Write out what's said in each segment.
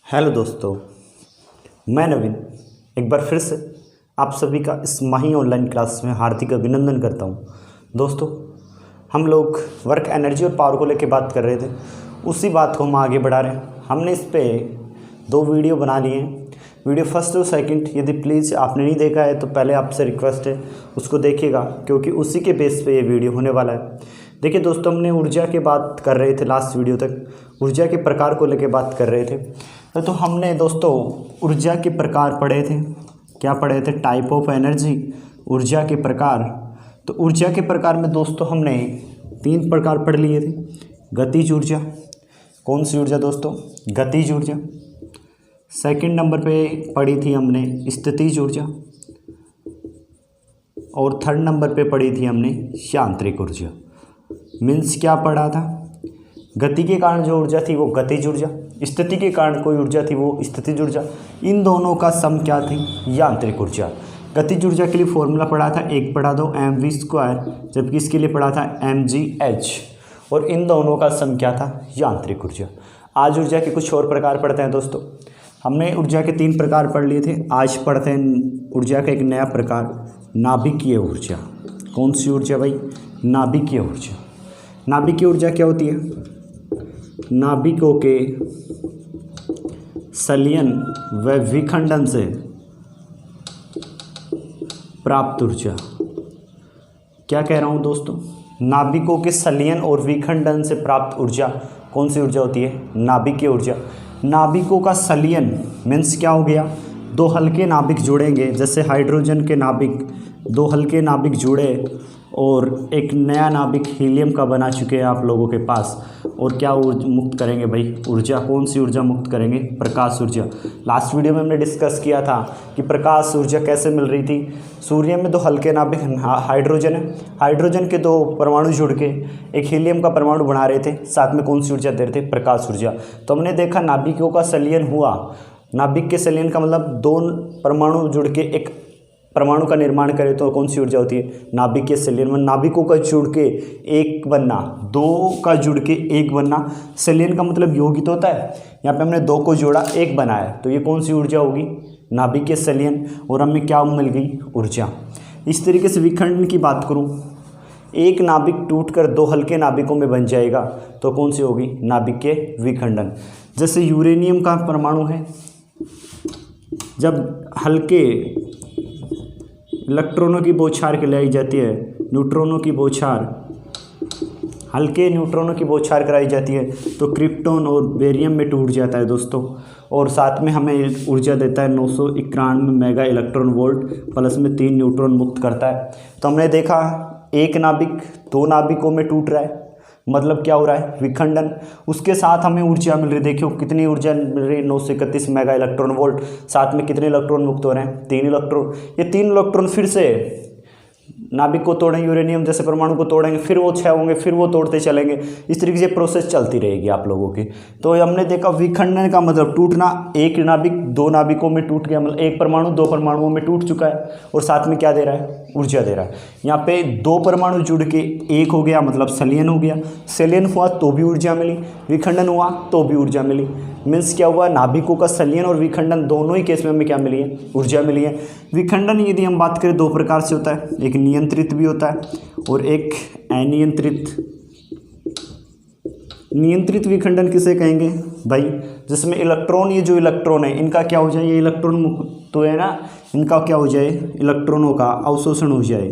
Hello दोस्तों, मैं नवीन एक बार फिर से आप सभी का इस माही ऑनलाइन क्लास में हार्दिक अभिनंदन करता हूं। दोस्तों, हम लोग वर्क एनर्जी और पावर को लेकर बात कर रहे थे, उसी बात को हम आगे बढ़ा रहे हैं। हमने इस पे 2 वीडियो बना लिए हैं। वीडियो फर्स्ट और सेकंड यदि प्लीज़ आपने नहीं देखा है तो पहले आपसे रिक्वेस्ट है उसको देखिएगा, क्योंकि उसी के बेस पे ये वीडियो होने वाला है। देखिए दोस्तों, हमने ऊर्जा की बात कर रहे थे लास्ट वीडियो तक, ऊर्जा के प्रकार को लेकर बात कर रहे थे। तो हमने दोस्तों ऊर्जा के प्रकार पढ़े थे। क्या पढ़े थे? टाइप ऑफ एनर्जी, ऊर्जा के प्रकार। तो ऊर्जा के प्रकार में दोस्तों हमने 3 प्रकार पढ़ लिए थे। गतिज ऊर्जा, कौन सी ऊर्जा दोस्तों? गतिज ऊर्जा। सेकंड नंबर पे पढ़ी थी हमने स्थितिज ऊर्जा, और थर्ड नंबर पे पढ़ी थी हमने यांत्रिक ऊर्जा। मीन्स क्या पढ़ा था? गति के कारण जो ऊर्जा थी वो गतिज ऊर्जा, स्थिति के कारण कोई ऊर्जा थी वो स्थितिज ऊर्जा, इन दोनों का सम क्या थी? यांत्रिक ऊर्जा। गतिज ऊर्जा के लिए फॉर्मूला पढ़ा था, एक पढ़ा दो mv², जबकि इसके लिए पढ़ा था mgh, और इन दोनों का सम क्या था? यांत्रिक ऊर्जा। आज ऊर्जा के कुछ और प्रकार पढ़ते हैं दोस्तों। हमने ऊर्जा के 3 प्रकार पढ़ लिए थे, आज पढ़ते हैं ऊर्जा का एक नया प्रकार, नाभिकीय ऊर्जा। कौन सी ऊर्जा भाई? नाभिकीय ऊर्जा। नाभिकीय ऊर्जा क्या होती है? नाभिकों के संलयन व विखंडन से प्राप्त ऊर्जा। क्या कह रहा हूं दोस्तों? नाभिकों के संलयन और विखंडन से प्राप्त ऊर्जा कौन सी ऊर्जा होती है? नाभिकीय ऊर्जा। नाभिकों का संलयन मीन्स क्या हो गया? 2 हल्के नाभिक जुड़ेंगे, जैसे हाइड्रोजन के नाभिक, 2 हल्के नाभिक जुड़े और एक नया नाभिक हीलियम का बना चुके हैं आप लोगों के पास, और क्या मुक्त करेंगे भाई? ऊर्जा। कौन सी ऊर्जा मुक्त करेंगे? प्रकाश ऊर्जा। लास्ट वीडियो में हमने डिस्कस किया था कि प्रकाश ऊर्जा कैसे मिल रही थी। सूर्य में 2 हल्के नाभिक हाइड्रोजन है, हाइड्रोजन के 2 परमाणु जुड़ के एक हीलियम का परमाणु बना रहे थे, साथ में कौन सी ऊर्जा दे रहे थे? प्रकाश ऊर्जा। तो हमने देखा नाभिकों का संलयन हुआ। नाभिक के संलयन का मतलब 2 परमाणु जुड़ के एक परमाणु का निर्माण करें तो कौन सी ऊर्जा होती है? नाभिकीय संलयन में नाभिकों का जुड़ के एक बनना, 2 का जुड़ के एक बनना। संलयन का मतलब यौगिक होता है, यहाँ पे हमने 2 को जोड़ा, एक बनाया, तो ये कौन सी ऊर्जा होगी? नाभिकीय संलयन। और हमें क्या मिल गई? ऊर्जा। इस तरीके से विखंडन की बात करूँ, एक नाभिक टूटकर 2 हल्के नाभिकों में बन जाएगा तो कौन सी होगी? नाभिकीय विखंडन। जैसे यूरेनियम का परमाणु है, जब हल्के इलेक्ट्रॉनों की बौछार कराई जाती है, न्यूट्रॉनों की बौछार, हल्के न्यूट्रॉनों की बौछार कराई जाती है, तो क्रिप्टॉन और बेरियम में टूट जाता है दोस्तों, और साथ में हमें ऊर्जा देता है 991 मेगा इलेक्ट्रॉन वोल्ट, प्लस में 3 न्यूट्रॉन मुक्त करता है। तो हमने देखा एक नाभिक 2 नाभिकों में टूट रहा है, मतलब क्या हो रहा है? विखंडन। उसके साथ हमें ऊर्जा मिल रही, देखियो कितनी ऊर्जा मिल रही है? 931 मेगा इलेक्ट्रॉन वोल्ट। साथ में कितने इलेक्ट्रॉन मुक्त हो रहे हैं? 3 इलेक्ट्रॉन। ये 3 इलेक्ट्रॉन फिर से नाभिक को तोड़ेंगे, यूरेनियम जैसे परमाणु को तोड़ेंगे, फिर वो क्षय होंगे, फिर वो तोड़ते चलेंगे। इस तरीके से प्रोसेस चलती रहेगी आप लोगों की। तो हमने देखा विखंडन का मतलब टूटना, एक नाभिक 2 नाभिकों में टूट गया, मतलब एक परमाणु 2 परमाणुओं में टूट चुका है, और साथ में क्या दे रहा है? ऊर्जा दे रहा है। यहाँ पे 2 परमाणु जुड़ के एक हो गया, मतलब संलयन हो गया। संलयन हुआ तो भी ऊर्जा मिली, विखंडन हुआ तो भी ऊर्जा मिली। मीन्स क्या हुआ? नाभिकों का संलयन और विखंडन दोनों ही केस में हमें क्या मिली है? ऊर्जा मिली है। विखंडन यदि हम बात करें 2 प्रकार से होता है, एक नियंत्रित भी होता है और एक अनियंत्रित। नियंत्रित विखंडन किसे कहेंगे भाई? जिसमें इलेक्ट्रॉन, ये जो इलेक्ट्रॉन है इनका क्या हो जाए? ये इलेक्ट्रॉन मुक्त तो है ना, इनका क्या हो जाए? इलेक्ट्रॉनों का अवशोषण हो जाए।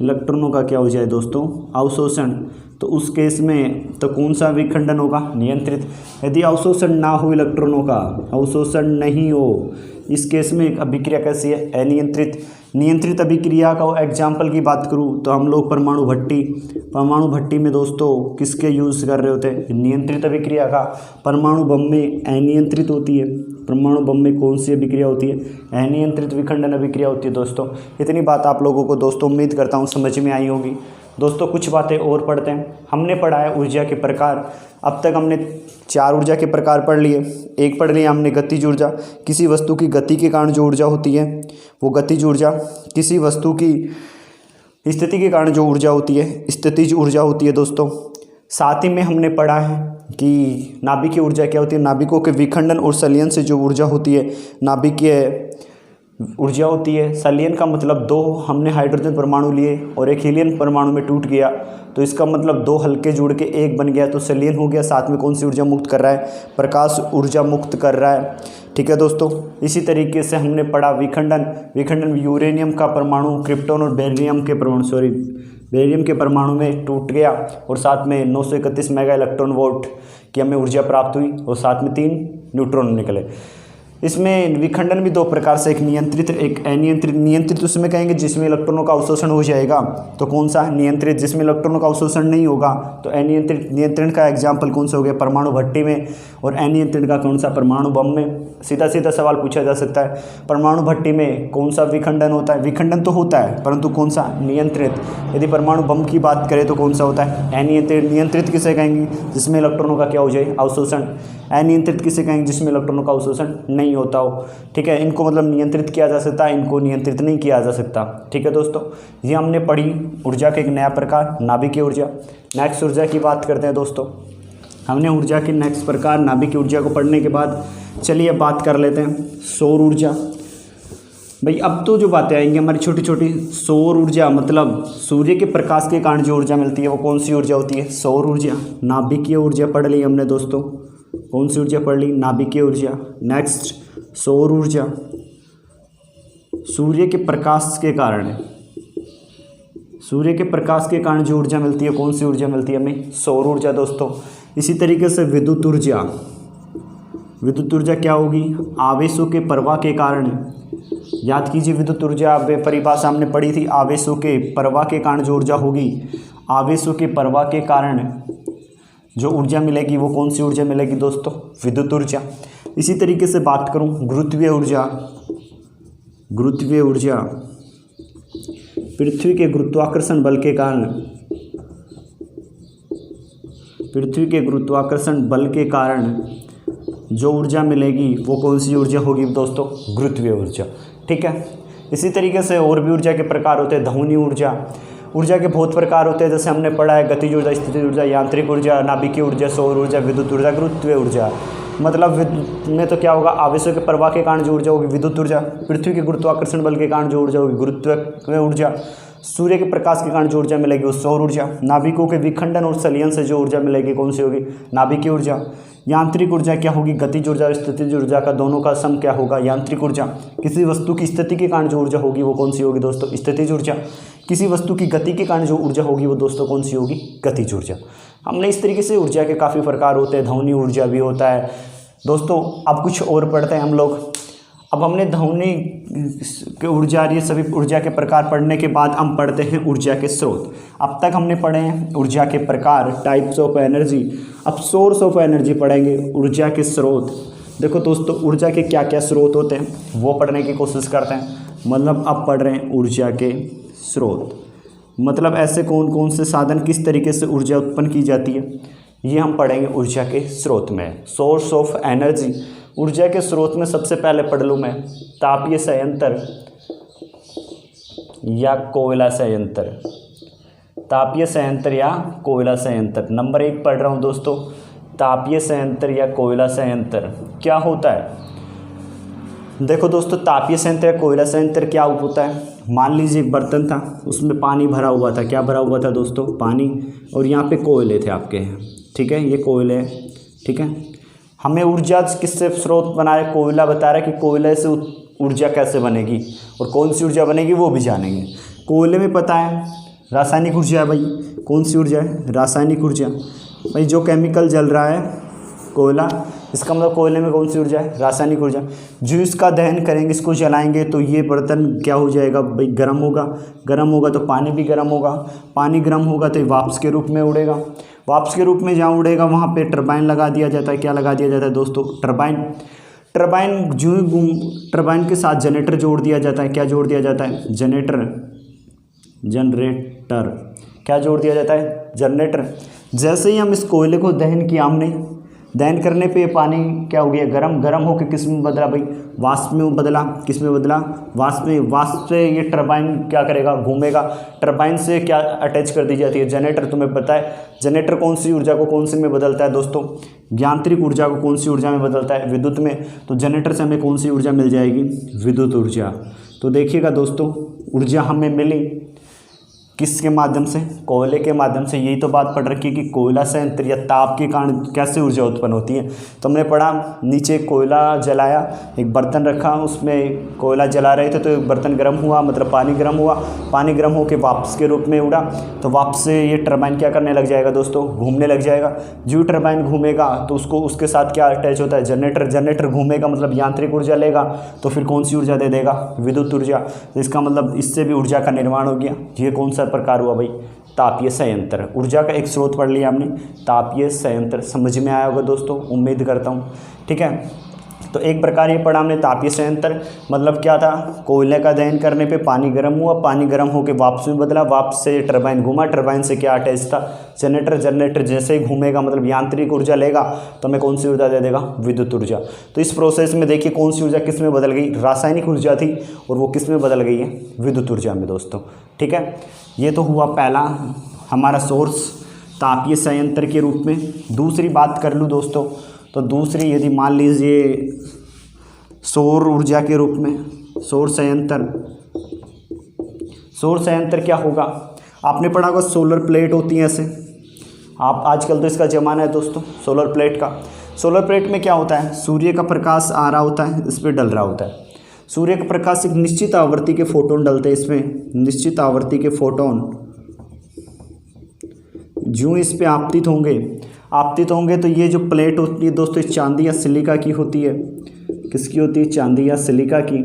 इलेक्ट्रॉनों का क्या हो जाए दोस्तों? अवशोषण। तो उस केस में तो कौन सा विखंडन होगा? नियंत्रित। यदि अवशोषण ना हो, इलेक्ट्रॉनों का अवशोषण नहीं हो, इस केस में अभिक्रिया कैसी है? अनियंत्रित। नियंत्रित अभिक्रिया का एग्जाम्पल की बात करूँ तो हम लोग परमाणु भट्टी में दोस्तों किसके यूज़ कर रहे होते हैं? नियंत्रित अभिक्रिया का। परमाणु बम में अनियंत्रित होती है। परमाणु बम में कौन सी अभिक्रिया होती है? अनियंत्रित विखंडन अभिक्रिया होती है दोस्तों। इतनी बात आप लोगों को दोस्तों उम्मीद करता हूँ समझ में आई होगी। दोस्तों कुछ बातें और पढ़ते हैं। हमने पढ़ा है ऊर्जा के प्रकार। अब तक हमने 4 ऊर्जा के प्रकार पढ़ लिए। एक पढ़ लिया हमने गतिज ऊर्जा, किसी वस्तु की गति के कारण जो ऊर्जा होती है वो गतिज ऊर्जा। किसी वस्तु की स्थिति के कारण जो ऊर्जा होती है स्थितिज ऊर्जा होती है दोस्तों। साथ ही में हमने पढ़ा है कि नाभिकीय ऊर्जा क्या होती है। नाभिकों के विखंडन और संलयन से जो ऊर्जा होती है नाभिकीय ऊर्जा होती है। संलयन का मतलब दो हमने हाइड्रोजन परमाणु लिए और एक हीलियम परमाणु में टूट गया, तो इसका मतलब दो हल्के जुड़ के एक बन गया, तो संलयन हो गया। साथ में कौन सी ऊर्जा मुक्त कर रहा है, प्रकाश ऊर्जा मुक्त कर रहा है। ठीक है दोस्तों, इसी तरीके से हमने पढ़ा विखंडन। विखंडन यूरेनियम का परमाणु क्रिप्टॉन और बेरियम के परमाणु में टूट गया और साथ में 931 मेगा इलेक्ट्रॉन वोल्ट की हमें ऊर्जा प्राप्त हुई और साथ में 3 न्यूट्रॉन निकले। इसमें विखंडन भी दो प्रकार से, एक नियंत्रित एक अनियंत्रित। नियंत्रित उसमें कहेंगे जिसमें इलेक्ट्रॉनों का अवशोषण हो जाएगा, तो कौन सा नियंत्रित। जिसमें इलेक्ट्रॉनों का अवशोषण नहीं होगा तो अनियंत्रित। नियंत्रण का एग्जाम्पल कौन सा हो गया, परमाणु भट्टी में, और अनियंत्रित का कौन सा, परमाणु बम में। सीधा सीधा सवाल पूछा जा सकता है, परमाणु भट्टी में कौन सा विखंडन होता है। विखंडन तो होता है परंतु कौन सा, नियंत्रित। यदि परमाणु बम की बात करें तो कौन सा होता है, अनियंत्रित। नियंत्रित किसे कहेंगे, जिसमें इलेक्ट्रॉनों का क्या हो जाए, अवशोषण। अनियंत्रित किसे कहेंगे, जिसमें इलेक्ट्रॉनों का अवशोषण नहीं होता हो। ठीक है, इनको मतलब नियंत्रित किया जा सकता है, इनको नियंत्रित नहीं किया जा सकता। ठीक है दोस्तों, ये हमने पढ़ी ऊर्जा का एक नया प्रकार, नाभिकीय ऊर्जा। नेक्स्ट ऊर्जा की बात करते हैं दोस्तों। हमने ऊर्जा के नेक्स्ट प्रकार नाभिकीय ऊर्जा को पढ़ने के बाद चलिए बात कर लेते हैं सौर ऊर्जा। भाई अब तो जो बातें आएंगी हमारी छोटी छोटी। सौर ऊर्जा मतलब सूर्य के प्रकाश के कारण जो ऊर्जा मिलती है वो कौन सी ऊर्जा होती है, सौर ऊर्जा। नाभिकीय ऊर्जा पढ़ ली हमने दोस्तों, कौन सी ऊर्जा पढ़ ली, नाभिकीय ऊर्जा। नेक्स्ट सौर ऊर्जा, सूर्य के प्रकाश के कारण, सूर्य के प्रकाश के कारण जो ऊर्जा मिलती है, कौन सी ऊर्जा मिलती है हमें, सौर ऊर्जा दोस्तों। इसी तरीके से विद्युत ऊर्जा। विद्युत ऊर्जा क्या होगी, आवेशों के प्रवाह के कारण। याद कीजिए विद्युत ऊर्जा परिभाषा हमने पढ़ी थी, आवेशों के प्रवाह के कारण जो ऊर्जा होगी, आवेशों के प्रवाह के कारण जो ऊर्जा मिलेगी वो कौन सी ऊर्जा मिलेगी दोस्तों, विद्युत ऊर्जा। इसी तरीके से बात करूं गुरुत्वीय ऊर्जा। गुरुत्वीय ऊर्जा पृथ्वी के गुरुत्वाकर्षण बल के कारण, पृथ्वी के गुरुत्वाकर्षण बल के कारण जो ऊर्जा मिलेगी वो कौन सी ऊर्जा होगी दोस्तों, गुरुत्वीय ऊर्जा। ठीक है, इसी तरीके से और भी ऊर्जा के प्रकार होते हैं। ध्वनि ऊर्जा। ऊर्जा के बहुत प्रकार होते हैं, जैसे हमने पढ़ा है गतिज ऊर्जा, स्थितिज ऊर्जा, यांत्रिक ऊर्जा, नाभिकीय ऊर्जा, सौर ऊर्जा, विद्युत ऊर्जा, गुरुत्वीय ऊर्जा। मतलब विद्युत में तो क्या होगा, आवेशों के प्रवाह के कारण जो ऊर्जा होगी विद्युत ऊर्जा, पृथ्वी के गुरुत्वाकर्षण बल के कारण जो ऊर्जा होगी गुरुत्वीय ऊर्जा, सूर्य के प्रकाश के कारण जो ऊर्जा मिलेगी वो सौर ऊर्जा, नाभिकों के विखंडन और संलयन से जो ऊर्जा मिलेगी कौन सी होगी, नाभिकीय ऊर्जा। यांत्रिक ऊर्जा क्या होगी, गतिज ऊर्जा और स्थितिज ऊर्जा का दोनों का सम क्या होगा, यांत्रिक ऊर्जा। किसी वस्तु की स्थिति के कारण जो ऊर्जा होगी वो कौन सी होगी दोस्तों, स्थितिज ऊर्जा। किसी वस्तु की गति के कारण जो ऊर्जा होगी वो दोस्तों कौन सी होगी, गतिज ऊर्जा। हमने इस तरीके से ऊर्जा के काफ़ी प्रकार होते हैं, ध्वनि ऊर्जा भी होता है दोस्तों। अब कुछ और पढ़ते हैं हम लोग। अब हमने ध्वनि के ऊर्जा, ये सभी ऊर्जा के प्रकार पढ़ने के बाद हम पढ़ते हैं ऊर्जा के स्रोत। अब तक हमने पढ़े हैं ऊर्जा के प्रकार, टाइप्स ऑफ एनर्जी। अब सोर्स ऑफ एनर्जी पढ़ेंगे, ऊर्जा के स्रोत। देखो दोस्तों, ऊर्जा के क्या क्या स्रोत होते हैं वो पढ़ने की कोशिश करते हैं। मतलब अब पढ़ रहे हैं ऊर्जा के स्रोत, मतलब ऐसे कौन कौन से साधन, किस तरीके से ऊर्जा उत्पन्न की जाती है, ये हम पढ़ेंगे ऊर्जा के स्रोत में। सोर्स ऑफ एनर्जी, ऊर्जा के स्रोत में सबसे पहले पढ़ लूँ मैं, तापीय संयंत्र या कोयला संयंत्र। तापीय संयंत्र या कोयला संयंत्र, नंबर 1 पढ़ रहा हूँ दोस्तों, तापीय संयंत्र या कोयला संयंत्र क्या होता है। देखो दोस्तों, तापीय संयंत्र या कोयला संयंत्र क्या होता है। मान लीजिए एक बर्तन था, उसमें पानी भरा हुआ था। क्या भरा हुआ था दोस्तों, पानी, और यहाँ पे कोयले थे आपके, ठीक है, ये कोयले हैं, ठीक है। हमें ऊर्जा किससे स्रोत बना रहे, कोयला बता रहा है कि कोयले से ऊर्जा कैसे बनेगी और कौन सी ऊर्जा बनेगी वो भी जानेंगे। कोयले में पता है रासायनिक ऊर्जा है भाई, कौन सी ऊर्जा है, रासायनिक ऊर्जा। भाई जो केमिकल जल रहा है कोयला, इसका मतलब कोयले में कौन सी ऊर्जा है, रासायनिक ऊर्जा। जो इसका दहन करेंगे, इसको जलाएंगे तो ये बर्तन क्या हो जाएगा भाई, गर्म होगा। गर्म होगा तो पानी भी गर्म होगा, पानी गर्म होगा तो वाष्प के रूप में उड़ेगा। वाष्प के रूप में जहाँ उड़ेगा वहाँ पे टरबाइन लगा दिया जाता है। क्या लगा दिया जाता है दोस्तों, टरबाइन। टरबाइन जो टरबाइन के साथ जनरेटर जोड़ दिया जाता है। क्या जोड़ दिया जाता है, जनरेटर। क्या जोड़ दिया जाता है, जनरेटर। जैसे ही हम इस कोयले को दहन किया हमने, दहन करने पे ये पानी क्या हो गया, गर्म, गर्म होकर किस में बदला भाई, वाष्प में बदला। किस में बदला, वाष्प में। वाष्प से ये टरबाइन क्या करेगा, घूमेगा। टरबाइन से क्या अटैच कर दी जाती है, जनरेटर। तुम्हें पता है जनरेटर कौन सी ऊर्जा को कौन सी में बदलता है दोस्तों, यांत्रिक ऊर्जा को कौन सी ऊर्जा में बदलता है, विद्युत में। तो जनरेटर से हमें कौन सी ऊर्जा मिल जाएगी, विद्युत ऊर्जा। तो देखिएगा दोस्तों, ऊर्जा हमें मिली किसके माध्यम से, कोयले के माध्यम से। यही तो बात पढ़ रखी है कि कोयला संयंत्र या ताप के कारण कैसे ऊर्जा उत्पन्न होती है। तो हमने पढ़ा, नीचे कोयला जलाया, एक बर्तन रखा, उसमें कोयला जला रहे थे तो एक बर्तन गर्म हुआ, मतलब पानी गर्म हुआ, पानी गर्म होकर वापस के रूप में उड़ा, तो वापस से ये टरबाइन क्या करने लग जाएगा दोस्तों, घूमने लग जाएगा। जो टरबाइन घूमेगा तो उसको उसके साथ क्या अटैच होता है, जनरेटर। जनरेटर घूमेगा मतलब यांत्रिक ऊर्जा लेगा, तो फिर कौन सी ऊर्जा दे देगा, विद्युत ऊर्जा। तो इसका मतलब इससे भी ऊर्जा का निर्माण हो गया। ये कौन सा प्रकार हुआ भाई, तापीय संयंत्र। ऊर्जा का एक स्रोत पढ़ लिया हमने, तापीय संयंत्र। समझ में आया होगा दोस्तों, उम्मीद करता हूँ, ठीक है। तो एक प्रकार ये पढ़ा हमने तापीय संयंत्र, मतलब क्या था, कोयले का दहन करने पे पानी गर्म हुआ, पानी गर्म होकर वापस में बदला, वापस से टरबाइन घूमा, टरबाइन से क्या अटैच था, जनरेटर। जनरेटर जैसे ही घूमेगा मतलब यांत्रिक ऊर्जा लेगा तो हमें कौन सी ऊर्जा दे देगा, विद्युत ऊर्जा। तो इस प्रोसेस में देखिए कौन सी ऊर्जा किस में बदल गई, रासायनिक ऊर्जा थी और वो किस में बदल गई है, विद्युत ऊर्जा में दोस्तों, ठीक है। ये तो हुआ पहला हमारा सोर्स तापीय संयंत्र के रूप में। दूसरी बात कर लूँ दोस्तों, तो दूसरी यदि मान लीजिए सौर ऊर्जा के रूप में, सौर संयंत्र। सौर संयंत्र क्या होगा, आपने पढ़ा होगा सोलर प्लेट होती है ऐसे। आप आजकल तो इसका ज़माना है दोस्तों सोलर प्लेट का। सोलर प्लेट में क्या होता है, सूर्य का प्रकाश आ रहा होता है, इस पर डल रहा होता है। सूर्य का प्रकाश एक निश्चित आवृत्ति के फोटोन डलते हैं इसमें, निश्चित आवृत्ति के फोटोन जो इस पे आपतित होंगे तो ये जो प्लेट होती है दोस्तों चांदी या सिलिका की होती है। किसकी होती है, चांदी या सिलिका की।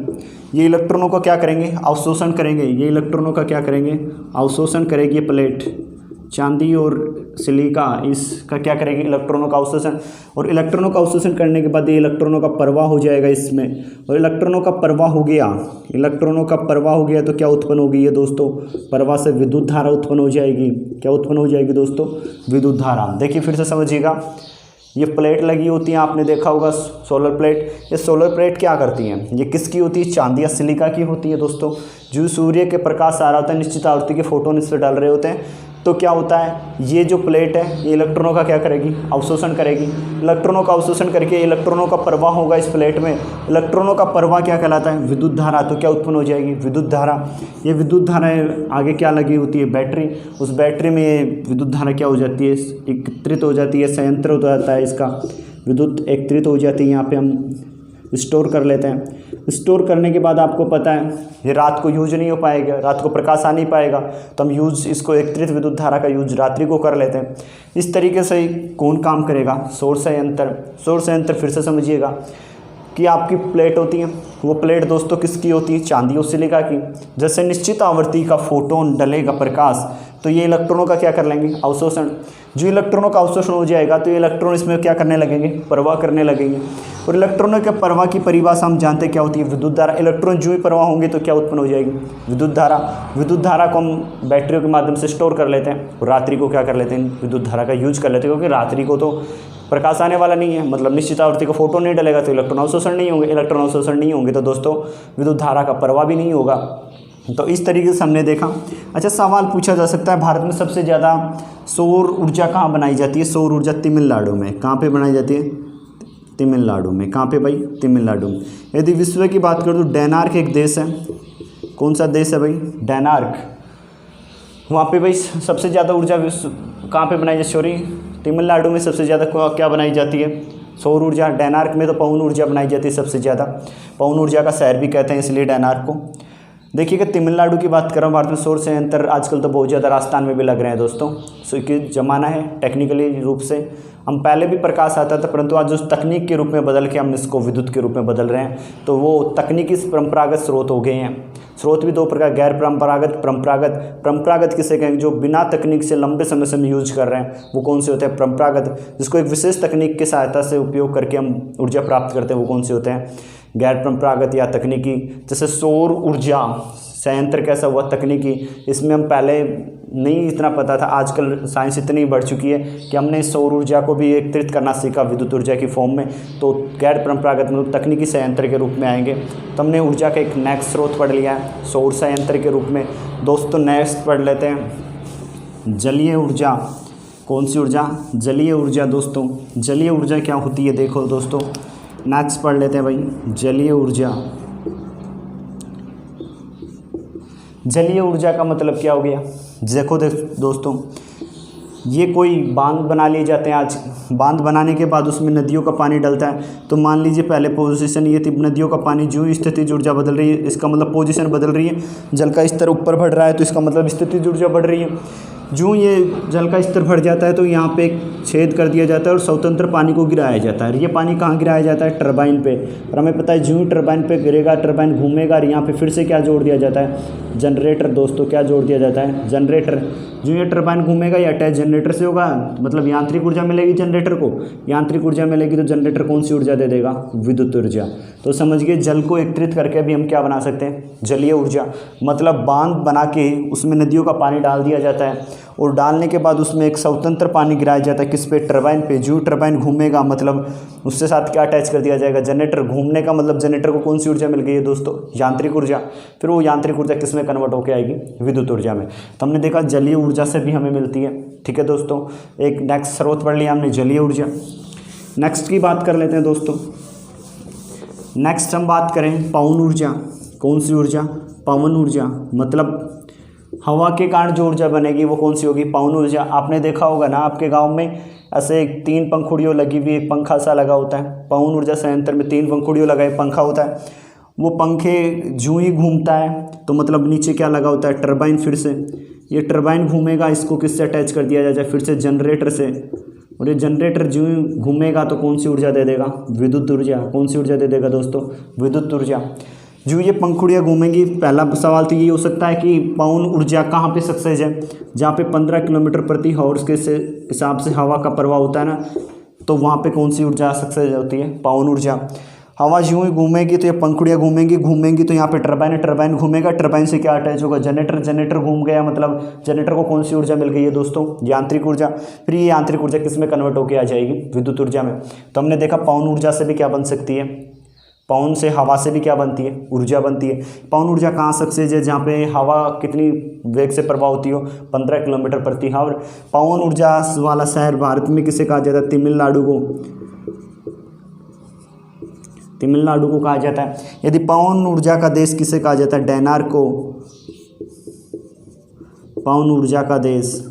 ये इलेक्ट्रॉनों का क्या करेंगे, अवशोषण करेंगे। ये इलेक्ट्रॉनों का क्या करेंगे, अवशोषण करेगी ये प्लेट, चांदी और सिलिका, इसका क्या करेगी, इलेक्ट्रॉनों का अवशोषण। और इलेक्ट्रॉनों का अवशोषण करने के बाद ये इलेक्ट्रॉनों का प्रवाह हो जाएगा इसमें, और इलेक्ट्रॉनों का प्रवाह हो गया, इलेक्ट्रॉनों का प्रवाह हो गया तो क्या उत्पन्न होगी ये दोस्तों, प्रवाह से विद्युत धारा उत्पन्न हो जाएगी। क्या उत्पन्न हो जाएगी दोस्तों, विद्युत धारा। देखिए फिर से समझिएगा, ये प्लेट लगी होती है, आपने देखा होगा सोलर प्लेट। ये सोलर प्लेट क्या करती हैं, ये किसकी होती है, चांदी या सिलिका की होती है दोस्तों। जो सूर्य के प्रकाश आ रहा होता है, निश्चित आवृत्ति के फोटोन इस पर डाल रहे होते हैं, तो क्या होता है, ये जो प्लेट है ये इलेक्ट्रॉनों का क्या करेगी, अवशोषण करेगी। इलेक्ट्रॉनों का अवशोषण करके इलेक्ट्रॉनों का प्रवाह होगा इस प्लेट में। इलेक्ट्रॉनों का प्रवाह क्या कहलाता है, विद्युत धारा। तो क्या उत्पन्न हो जाएगी, विद्युत धारा। ये विद्युत धारा आगे क्या लगी होती है, बैटरी। उस बैटरी में ये विद्युत धारा क्या हो जाती है, एकत्रित हो जाती है, संयंत्र हो जाता है इसका, विद्युत एकत्रित हो जाती है। यहाँ पे हम स्टोर कर लेते हैं। स्टोर करने के बाद आपको पता है ये रात को यूज नहीं हो पाएगा, रात को प्रकाश आ नहीं पाएगा, तो हम यूज इसको एकत्रित विद्युत धारा का यूज रात्रि को कर लेते हैं। इस तरीके से कौन काम करेगा, सौर संयंत्र। सौर संयंत्र फिर से समझिएगा कि आपकी प्लेट होती है, वो प्लेट दोस्तों किसकी होती है, चांदी और सिलिका की। जैसे निश्चित आवृत्ति का फोटोन डलेगा प्रकाश, तो ये इलेक्ट्रॉनों का क्या कर लेंगे, अवशोषण। जो इलेक्ट्रॉनों का अवशोषण हो जाएगा तो ये इलेक्ट्रॉन इसमें क्या करने लगेंगे, प्रवाह करने लगेंगे। और इलेक्ट्रॉनों के प्रवाह की परिभाषा हम जानते हैं क्या होती है, विद्युत धारा। इलेक्ट्रॉन जो ही प्रवाह होंगे तो क्या उत्पन्न हो जाएगी, विद्युत धारा। विद्युत धारा को हम बैटरियों के माध्यम से स्टोर कर लेते हैं और रात्रि को क्या कर लेते हैं, विद्युत धारा का यूज कर लेते हैं, क्योंकि रात्रि को तो प्रकाश आने वाला नहीं है, मतलब निश्चित आवृत्ति का फोटोन नहीं डलेगा तो इलेक्ट्रॉन अवशोषण नहीं होंगे। इलेक्ट्रॉन अवशोषण नहीं होंगे तो दोस्तों विद्युत धारा का प्रवाह भी नहीं होगा। तो इस तरीके से हमने देखा। अच्छा, सवाल पूछा जा सकता है, भारत में सबसे ज़्यादा सौर ऊर्जा कहाँ बनाई जाती है, सौर ऊर्जा तमिलनाडु में। कहाँ पे बनाई जाती है, तमिलनाडु में। कहाँ पे भाई, तमिलनाडु में। यदि विश्व की बात करूँ तो डेनमार्क एक देश है। कौन सा देश है भाई, डेनमार्क। वहाँ पे भाई सबसे ज़्यादा ऊर्जा कहाँ पे बनाई जाती है, सॉरी तमिलनाडु में सबसे ज़्यादा क्या बनाई जाती है, सौर ऊर्जा। डेनमार्क में तो पवन ऊर्जा बनाई जाती है सबसे ज़्यादा, पवन ऊर्जा का शहर भी कहते हैं इसलिए डेनमार्क को। देखिएगा तमिलनाडु की बात कर रहा हूँ, भारत में सौर संयंत्र आजकल तो बहुत ज़्यादा राजस्थान में भी लग रहे हैं दोस्तों। क्योंकि ज़माना है टेक्निकली रूप से, हम पहले भी प्रकाश आता था परंतु आज उस तकनीक के रूप में बदल के हम इसको विद्युत के रूप में बदल रहे हैं। तो वो तकनीकी परंपरागत स्रोत हो गए हैं। स्रोत भी दो प्रकार, गैर परंपरागत, परंपरागत। परंपरागत किसे कहेंगे, जो बिना तकनीक से लंबे समय से हम यूज कर रहे हैं, वो कौन से होते हैं, परंपरागत। जिसको एक विशेष तकनीक की सहायता से उपयोग करके हम ऊर्जा प्राप्त करते हैं, वो कौन से होते हैं, गैर परंपरागत या तकनीकी। जैसे सौर ऊर्जा संयंत्र कैसा हुआ, तकनीकी, इसमें हम पहले नहीं इतना पता था, आजकल साइंस इतनी बढ़ चुकी है कि हमने सौर ऊर्जा को भी एकत्रित करना सीखा विद्युत ऊर्जा की फॉर्म में। तो गैर परंपरागत मतलब तकनीकी संयंत्र के रूप में आएंगे। तो हमने ऊर्जा का एक नेक्स्ट स्रोत पढ़ लिया है सौर संयंत्र के रूप में। दोस्तों नेक्स्ट पढ़ लेते हैं जलीय ऊर्जा। कौन सी ऊर्जा? जलीय ऊर्जा। दोस्तों जलीय ऊर्जा क्या होती है देखो दोस्तों, नेक्स्ट पढ़ लेते हैं भाई जलीय ऊर्जा। जलीय ऊर्जा का मतलब क्या हो गया? देखो दोस्तों, ये कोई बांध बना लिए जाते हैं। आज बांध बनाने के बाद उसमें नदियों का पानी डलता है। तो मान लीजिए पहले पोजीशन ये थी, नदियों का पानी जो स्थितिज ऊर्जा बदल रही है, इसका मतलब पोजीशन बदल रही है। जल का स्तर ऊपर बढ़ रहा है तो इसका मतलब स्थितिज ऊर्जा बढ़ रही है। जो ये जल का स्तर बढ़ जाता है तो यहाँ पे एक छेद कर दिया जाता है और स्वतंत्र पानी को गिराया जाता है। ये पानी कहाँ गिराया जाता है? टरबाइन पे। और हमें पता है जो ही टरबाइन पे गिरेगा, टरबाइन घूमेगा और यहाँ पे फिर से क्या जोड़ दिया जाता है? जनरेटर। दोस्तों क्या जोड़ दिया जाता है? जनरेटर। जो ये टरबाइन घूमेगा ये अटैच जनरेटर से होगा, मतलब यांत्रिक ऊर्जा मिलेगी जनरेटर को। यांत्रिक ऊर्जा मिलेगी तो जनरेटर कौन सी ऊर्जा दे देगा? विद्युत ऊर्जा। तो समझ गए, जल को एकत्रित करके भी हम क्या बना सकते हैं? जलीय ऊर्जा। मतलब बांध बना के उसमें नदियों का पानी डाल दिया जाता है और डालने के बाद उसमें एक स्वतंत्र पानी गिराया जाता है। किस पे? टरबाइन पे। जो टरबाइन घूमेगा मतलब उससे साथ क्या अटैच कर दिया जाएगा? जनरेटर। घूमने का मतलब जनरेटर को कौन सी ऊर्जा मिल गई है दोस्तों? यांत्रिक ऊर्जा। फिर वो यांत्रिक ऊर्जा किस में कन्वर्ट होकर आएगी? विद्युत ऊर्जा में। तो हमने देखा जलीय ऊर्जा से भी हमें मिलती है। ठीक है दोस्तों, एक नेक्स्ट स्रोत पढ़ लिया हमने जलीय ऊर्जा। नेक्स्ट की बात कर लेते हैं दोस्तों। नेक्स्ट हम बात करें पवन ऊर्जा। कौन सी ऊर्जा? पवन ऊर्जा। मतलब हवा के कारण जो ऊर्जा बनेगी वो कौन सी होगी? पवन ऊर्जा। आपने देखा होगा ना, आपके गांव में ऐसे 3 पंखुड़ियों लगी हुई, एक पंखा सा लगा होता है। पवन ऊर्जा संयंत्र में 3 पंखुड़ियों लगा एक पंखा होता है। वो पंखे जो ही घूमता है तो मतलब नीचे क्या लगा होता है? टरबाइन। फिर से ये टरबाइन घूमेगा, इसको किससे अटैच कर दिया जाए? फिर से जनरेटर से। और ये जनरेटर जो ही घूमेगा तो कौन सी ऊर्जा दे देगा? विद्युत ऊर्जा। कौन सी ऊर्जा दे देगा दोस्तों? विद्युत ऊर्जा। जो ये पंखुड़ियाँ घूमेंगी, पहला सवाल तो ये हो सकता है कि पवन ऊर्जा कहाँ पे सक्सेस है? जहाँ पे 15 किलोमीटर प्रति आवर के हिसाब से हवा का प्रवाह होता है ना, तो वहाँ पे कौन सी ऊर्जा सक्सेस होती है? पवन ऊर्जा। हवा यूँ ही घूमेगी तो ये पंखुड़ियाँ घूमेंगी तो यहाँ पे टरबाइन घूमेगा। टरबाइन से क्या अटैच होगा? जनरेटर घूम गया, मतलब जनरेटर को कौन सी ऊर्जा मिल गई है दोस्तों? यांत्रिक ऊर्जा। फिर ये यांत्रिक ऊर्जा किस में कन्वर्ट होकर आ जाएगी? विद्युत ऊर्जा में। तो हमने देखा पवन ऊर्जा से भी क्या बन सकती है? पवन से, हवा से भी क्या बनती है? ऊर्जा बनती है। पवन ऊर्जा कहाँ सक्सेस है? जहाँ पे हवा कितनी वेग से प्रवाह होती हो? 15 किलोमीटर प्रति आवर। पवन ऊर्जा वाला शहर भारत में किसे कहा जाता है? तमिलनाडु को। तमिलनाडु को कहा जाता है। यदि पवन ऊर्जा का देश किसे कहा जाता है? डेनमार्क को। पवन ऊर्जा का देश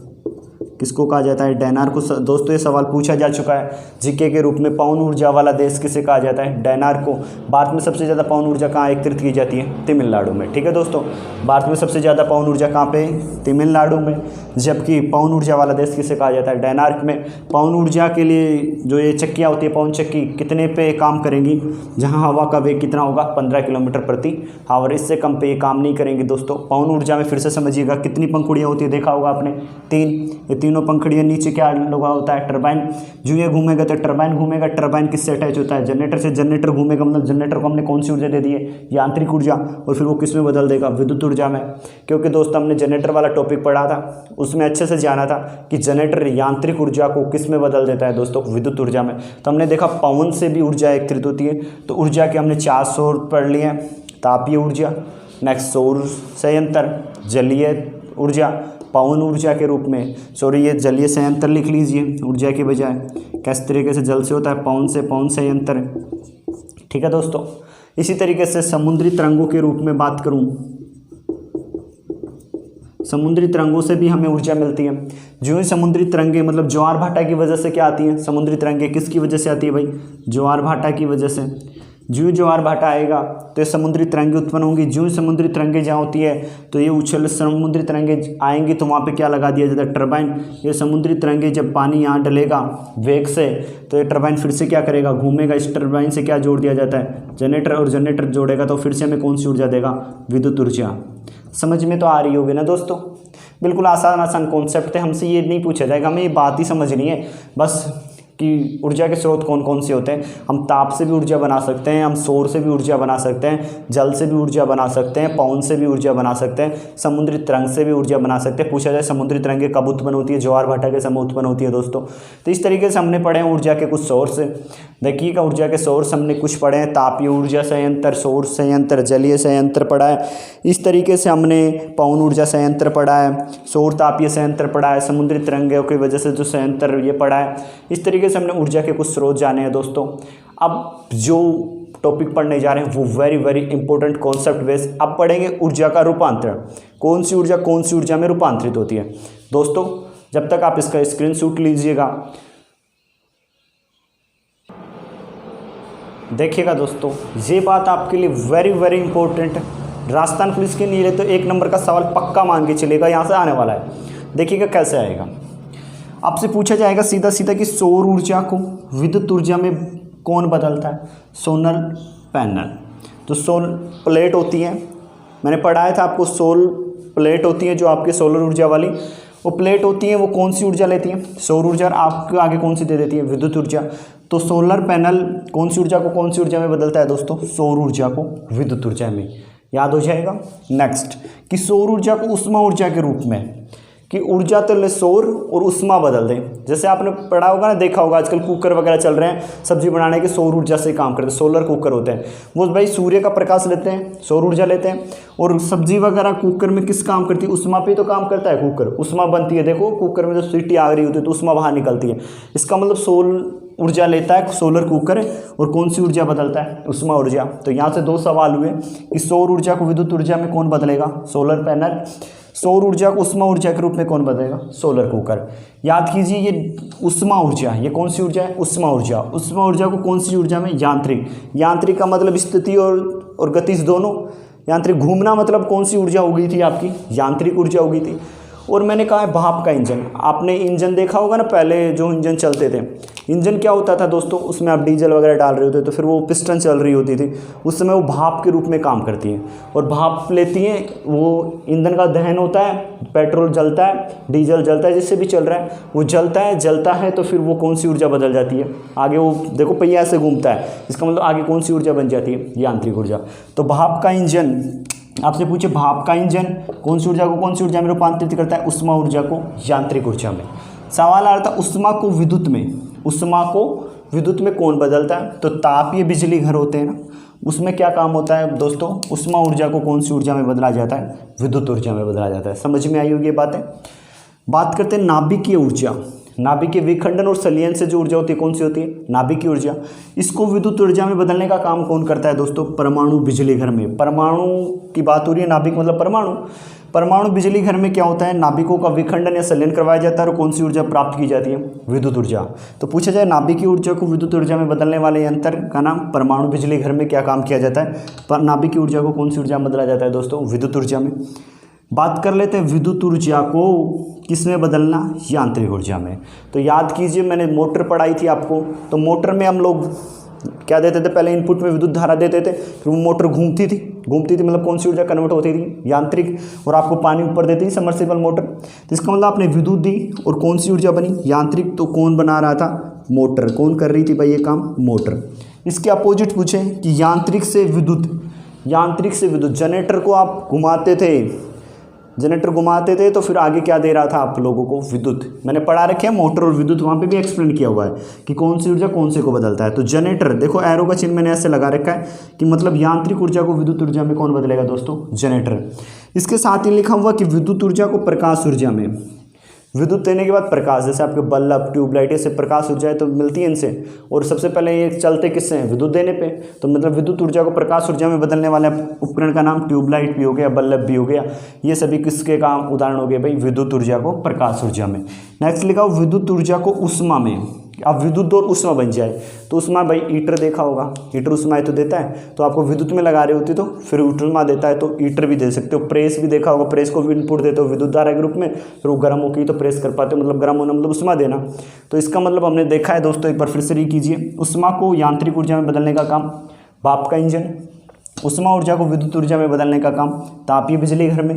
किसको कहा जाता है? डेनमार्क को। दोस्तों ये सवाल पूछा जा चुका है जीके के रूप में। पवन ऊर्जा वाला देश किसे कहा जाता है? डेनमार्क को। भारत में सबसे ज़्यादा पवन ऊर्जा कहाँ एकत्रित की जाती है? तमिलनाडु में। ठीक है दोस्तों, भारत में सबसे ज़्यादा पवन ऊर्जा कहाँ पे? तमिलनाडु में। जबकि पवन ऊर्जा वाला देश किसे कहा जाता है? डेनमार्क में। पवन ऊर्जा के लिए जो ये चक्कियाँ होती है, पवन चक्की कितने पे काम करेंगी? जहाँ हवा का वेग कितना होगा? 15 किलोमीटर प्रति आवर। इससे कम पे ये काम नहीं करेंगी दोस्तों। पवन ऊर्जा में फिर से समझिएगा कितनी पंखुड़ियाँ होती है, देखा होगा आपने? 3। तीनों पंखुड़ियाँ होता है, नीचे क्या लगा होता है? टरबाइन। जो ये घूमेगा तो टरबाइन घूमेगा। टरबाइन किससे अटैच होता है? जनरेटर से। जनरेटर घूमेगा मतलब जनरेटर को हमने कौन सी ऊर्जा दे दी है? यांत्रिक ऊर्जा। और फिर वो किस में बदल देगा? विद्युत ऊर्जा में। क्योंकि दोस्तों हमने जनरेटर वाला टॉपिक पढ़ा था, उसमें अच्छे से जाना था कि जनरेटर यांत्रिक ऊर्जा को किस में बदल देता है दोस्तों? विद्युत ऊर्जा में। तो हमने देखा पवन से भी ऊर्जा एकत्रित होती है। तो ऊर्जा के हमने 4 स्रोत पढ़ लिए हैं। तापीय ऊर्जा, नेक्स्ट सौर संयंत्र, जलीय ऊर्जा, पवन ऊर्जा के रूप में। सॉरी, ये जलीय संयंत्र लिख लीजिए ऊर्जा के बजाय। किस तरीके से जल से होता है? पवन से, पवन संयंत्र। ठीक है दोस्तों, इसी तरीके से समुद्री तरंगों के रूप में बात करूं, समुद्री तरंगों से भी हमें ऊर्जा मिलती है। जो ही समुद्री तरंगे मतलब ज्वार भाटा की वजह से क्या आती हैं? समुद्री तरंगे किसकी वजह से आती है भाई? ज्वार भाटा की वजह से। जो ज्वार भाटा आएगा तो ये समुद्री तरंगे उत्पन्न होंगी। जो समुद्री तरंगे जहाँ होती है तो ये उछल, समुद्री तरंगे आएंगी तो वहाँ पे क्या लगा दिया जाता है? टरबाइन। ये समुद्री तरंगे जब पानी यहाँ डलेगा वेग से तो ये टरबाइन फिर से क्या करेगा? घूमेगा। इस टरबाइन से क्या जोड़ दिया जाता है? जनरेटर। और जनरेटर जोड़ेगा तो फिर से हमें कौन सी ऊर्जा देगा? विद्युत ऊर्जा। समझ में तो आ रही होगी ना दोस्तों? बिल्कुल आसान आसान कॉन्सेप्ट थे। हमसे ये नहीं पूछा जाएगा, हमें ये बात ही समझनी है बस। कि ऊर्जा के स्रोत कौन कौन से होते हैं। हम ताप से भी ऊर्जा बना सकते हैं, हम सौर से भी ऊर्जा बना सकते हैं, जल से भी ऊर्जा बना सकते हैं, पवन से भी ऊर्जा बना सकते हैं, समुद्री तरंग से भी ऊर्जा बना सकते हैं। पूछा जाए समुद्री तरंगें कब उत्पन्न होती है, ज्वार भाटा के समय उत्पन्न होती है दोस्तों। तो इस तरीके से हमने पढ़े हैं ऊर्जा के कुछ सोर्स। देखिएगा ऊर्जा के सोर्स हमने कुछ पढ़े हैं, तापीय ऊर्जा संयंत्र, सौर संयंत्र, जलीय संयंत्र पढ़ा है। इस तरीके से हमने पवन ऊर्जा संयंत्र पढ़ा है, सौर तापीय संयंत्र पढ़ा है, समुद्री तरंगों की वजह से जो संयंत्र ये पढ़ा है। इस तरीके से हमने ऊर्जा के कुछ स्रोत जाने हैं दोस्तों। अब जो टॉपिक पढ़ने जा रहे हैं वो वेरी इंपॉर्टेंट कॉन्सेप्ट बेस अब पढ़ेंगे ऊर्जा का रूपांतरण। कौन सी ऊर्जा में रूपांतरित होती है दोस्तों। जब तक आप इसका स्क्रीनशॉट लीजिएगा, देखिएगा दोस्तों, ये बात आपके लिए वेरी इंपॉर्टेंट है। राजस्थान पुलिस के लिए तो 1 नंबर का सवाल पक्का मान के चलेगा, यहाँ से आने वाला है। देखिएगा कैसे आएगा। आपसे पूछा जाएगा सीधा कि सौर ऊर्जा को विद्युत ऊर्जा में कौन बदलता है। सोलर पैनल, जो सोलर प्लेट होती है, मैंने पढ़ाया था आपको, सोलर प्लेट होती है जो आपके सोलर ऊर्जा वाली वो प्लेट होती है, वो कौन सी ऊर्जा लेती है, सौर ऊर्जा। और आपको आगे कौन सी दे देती है, विद्युत ऊर्जा। तो सोलर पैनल कौन सी ऊर्जा को कौन सी ऊर्जा में बदलता है दोस्तों, सौर ऊर्जा को विद्युत ऊर्जा में। याद हो जाएगा। नेक्स्ट कि सौर ऊर्जा को उष्मा ऊर्जा के रूप में, कि ऊर्जा तो ले सौर और उष्मा बदल दें। जैसे आपने पढ़ा होगा ना, देखा होगा आजकल कुकर वगैरह चल रहे हैं सब्जी बनाने के, सौर ऊर्जा से काम करते हैं, सोलर कुकर होते हैं। वो भाई सूर्य का प्रकाश लेते हैं, सौर ऊर्जा लेते हैं। और सब्जी वगैरह कुकर में किस काम करती है, उष्मा पे तो काम करता है कुकर, उष्मा बनती है। देखो कुकर में जब सीटी आ रही होती है तो उष्मा बाहर निकलती है। इसका मतलब सौर ऊर्जा लेता है सोलर कुकर, और कौन सी ऊर्जा बदलता है, उष्मा ऊर्जा। तो यहाँ से 2 सवाल हुए कि सौर ऊर्जा को विद्युत ऊर्जा में कौन बदलेगा, सोलर पैनल। सौर ऊर्जा को उष्मा ऊर्जा के रूप में कौन बदलेगा, सोलर कुकर। याद कीजिए ये उष्मा ऊर्जा, ये कौन सी ऊर्जा है, उष्मा ऊर्जा। उष्मा ऊर्जा को कौन सी ऊर्जा में, यांत्रिक। यांत्रिक का मतलब स्थिति और गतिज दोनों। यांत्रिक घूमना मतलब कौन सी ऊर्जा हो गई थी आपकी, यांत्रिक ऊर्जा हो गई थी। और मैंने कहा है भाप का इंजन। आपने इंजन देखा होगा ना, पहले जो इंजन चलते थे, इंजन क्या होता था दोस्तों, उसमें आप डीजल वगैरह डाल रहे होते तो फिर वो पिस्टन चल रही होती थी, उस समय वो भाप के रूप में काम करती है और भाप लेती है। वो ईंधन का दहन होता है, पेट्रोल जलता है, डीजल जलता है, जिससे भी चल रहा है वो जलता है तो फिर वो कौन सी ऊर्जा बदल जाती है आगे। वो देखो पहिया ऐसे घूमता है, इसका मतलब आगे कौन सी ऊर्जा बन जाती है, यांत्रिक ऊर्जा। तो भाप का इंजन, आपसे पूछे भाप का इंजन कौन सी ऊर्जा को कौन सी ऊर्जा में रूपांतरित करता है, उष्मा ऊर्जा को यांत्रिक ऊर्जा में। सवाल आ रहा था उष्मा को विद्युत में, उष्मा को विद्युत में कौन बदलता है। तो तापीय बिजली घर होते हैं ना, उसमें क्या काम होता है दोस्तों, उष्मा ऊर्जा को कौन सी ऊर्जा में बदला जाता है, विद्युत ऊर्जा में बदला जाता है। समझ में आई होगी ये बातें। बात करते हैं नाभिकीय ऊर्जा। नाभिकीय विखंडन और संलयन से जो ऊर्जा होती है कौन सी होती है, नाभिकीय ऊर्जा। इसको विद्युत ऊर्जा में बदलने का काम कौन करता है दोस्तों, परमाणु बिजली घर में। परमाणु की बात हो रही है, नाभिक मतलब परमाणु। परमाणु बिजली घर में क्या होता है, नाभिकों का विखंडन या संलयन करवाया जाता है और कौन सी ऊर्जा प्राप्त की जाती है, विद्युत ऊर्जा। तो पूछा जाए नाभिकीय ऊर्जा को विद्युत ऊर्जा में बदलने वाले यंत्र का नाम परमाणु बिजली घर में क्या काम किया जाता है, पर नाभिकीय ऊर्जा को कौन सी ऊर्जा में बदला जाता है दोस्तों, विद्युत ऊर्जा में। बात कर लेते हैं विद्युत ऊर्जा को किस में बदलना, यांत्रिक ऊर्जा में। तो याद कीजिए मैंने मोटर पढ़ाई थी आपको, तो मोटर में हम लोग क्या देते थे, पहले इनपुट में विद्युत धारा देते थे, फिर वो मोटर घूमती थी मतलब कौन सी ऊर्जा कन्वर्ट होती थी, यांत्रिक। और आपको पानी ऊपर देती थी सबमर्सिबल मोटर। तो इसका मतलब आपने विद्युत दी और कौन सी ऊर्जा बनी, यांत्रिक। तो कौन बना रहा था, मोटर। कौन कर रही थी भाई ये काम, मोटर। इसके अपोजिट पूछे कि यांत्रिक से विद्युत, यांत्रिक से विद्युत। जनरेटर को आप घुमाते थे तो फिर आगे क्या दे रहा था आप लोगों को, विद्युत। मैंने पढ़ा रखे हैं मोटर और विद्युत, वहाँ पे भी एक्सप्लेन किया हुआ है कि कौन सी ऊर्जा कौन से को बदलता है। तो जनरेटर, देखो एरो का चिन्ह मैंने ऐसे लगा रखा है कि मतलब यांत्रिक ऊर्जा को विद्युत ऊर्जा में कौन बदलेगा दोस्तों, जनरेटर। इसके साथ ही लिखा हुआ कि विद्युत ऊर्जा को प्रकाश ऊर्जा में, विद्युत देने के बाद प्रकाश, जैसे आपके बल्ब, ट्यूबलाइट, ऐसे प्रकाश ऊर्जा है तो मिलती है इनसे। और सबसे पहले ये चलते किससे हैं, विद्युत देने पे। तो मतलब विद्युत ऊर्जा को प्रकाश ऊर्जा में बदलने वाले उपकरण का नाम ट्यूबलाइट भी हो गया, बल्ब भी हो गया। ये सभी किसके काम उदाहरण हो गए भाई, विद्युत ऊर्जा को प्रकाश ऊर्जा में। नेक्स्ट लिखा विद्युत ऊर्जा को उष्मा में। अब विद्युत और उष्मा बन जाए तो उष्मा भाई हीटर देखा होगा, हीटर उष्मा तो देता है, तो आपको विद्युत में लगा रही होती तो फिर उष्मा देता है तो हीटर भी दे सकते हो। प्रेस भी देखा होगा, प्रेस को भी इनपुट देते हो विद्युत धारा के रूप में, फिर वो गर्म होगी तो प्रेस कर पाते हो, मतलब गर्म होना मतलब उष्मा देना। तो इसका मतलब हमने देखा है दोस्तों, एक बार फिर से रीड कीजिए। उष्मा को यांत्रिक ऊर्जा में बदलने का काम भाप का इंजन, उष्मा ऊर्जा को विद्युत ऊर्जा में बदलने का काम तापीय बिजली घर में।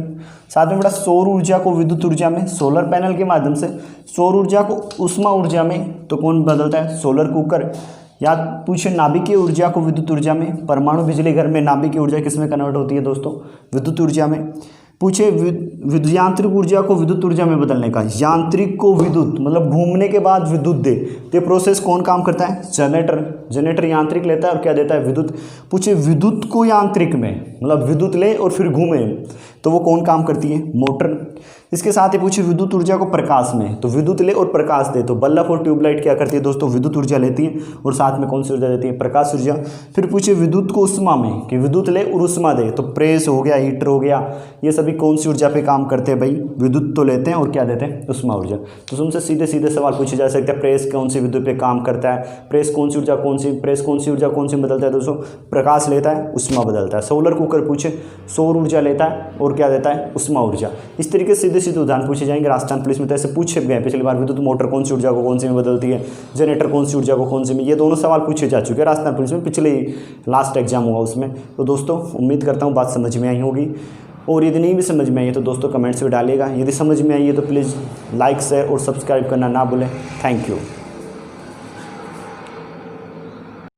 साथ में बेटा सौर ऊर्जा को विद्युत ऊर्जा में सोलर पैनल के माध्यम से, सौर ऊर्जा को उष्मा ऊर्जा में तो कौन बदलता है, सोलर कुकर। या पूछे नाभिकीय ऊर्जा को विद्युत ऊर्जा में, परमाणु बिजली घर में नाभिकीय ऊर्जा किस में कन्वर्ट होती है दोस्तों, विद्युत ऊर्जा में। पूछे यांत्रिक ऊर्जा को विद्युत ऊर्जा में बदलने का, यांत्रिक को विद्युत मतलब घूमने के बाद विद्युत दे, तो प्रोसेस कौन काम करता है, जनरेटर। जनरेटर यांत्रिक लेता है और क्या देता है, विद्युत। पूछे विद्युत को यांत्रिक में मतलब विद्युत ले और फिर घूमे, तो वो कौन काम करती है, मोटर। इसके साथ ही पूछे विद्युत ऊर्जा को प्रकाश में, तो विद्युत ले और प्रकाश दे, तो बल्ब और ट्यूबलाइट क्या करती है दोस्तों, विद्युत ऊर्जा लेती है और साथ में कौन सी ऊर्जा देती है, प्रकाश ऊर्जा। फिर पूछे विद्युत को उष्मा में, कि विद्युत ले और उष्मा दे, तो प्रेस हो गया, हीटर हो गया, ये सभी कौन सी ऊर्जा पे काम करते हैं भाई, विद्युत तो लेते हैं और क्या देते हैं, उष्मा ऊर्जा। तो तुमसे सीधे सीधे सवाल पूछे जा सकते हैं, प्रेस कौन सी विद्युत पे काम करता है, प्रेस कौन सी ऊर्जा कौन सी बदलता है दोस्तों, प्रकाश लेता है, उष्मा बदलता है। सोलर कुकर पूछे सौर ऊर्जा लेता है और क्या देता है, उष्मा ऊर्जा। इस तरीके से सीधे सीधे उदाहरण पूछे जाएंगे राजस्थान पुलिस में, तो ऐसे पूछे गए पिछली बार, विद्युत मोटर कौन सी ऊर्जा को कौन सी में बदलती है, जनरेटर कौन सी ऊर्जा को कौन सी में, ये दोनों सवाल पूछे जा चुके हैं राजस्थान पुलिस में, पिछले लास्ट एग्जाम हुआ उसमें। तो दोस्तों उम्मीद करता हूँ बात समझ में आई होगी, और यदि नहीं भी समझ में आई है तो दोस्तों कमेंट्स में डालिएगा। यदि समझ में आई है तो प्लीज़ लाइक शेयर और सब्सक्राइब करना ना भूलें। Thank you.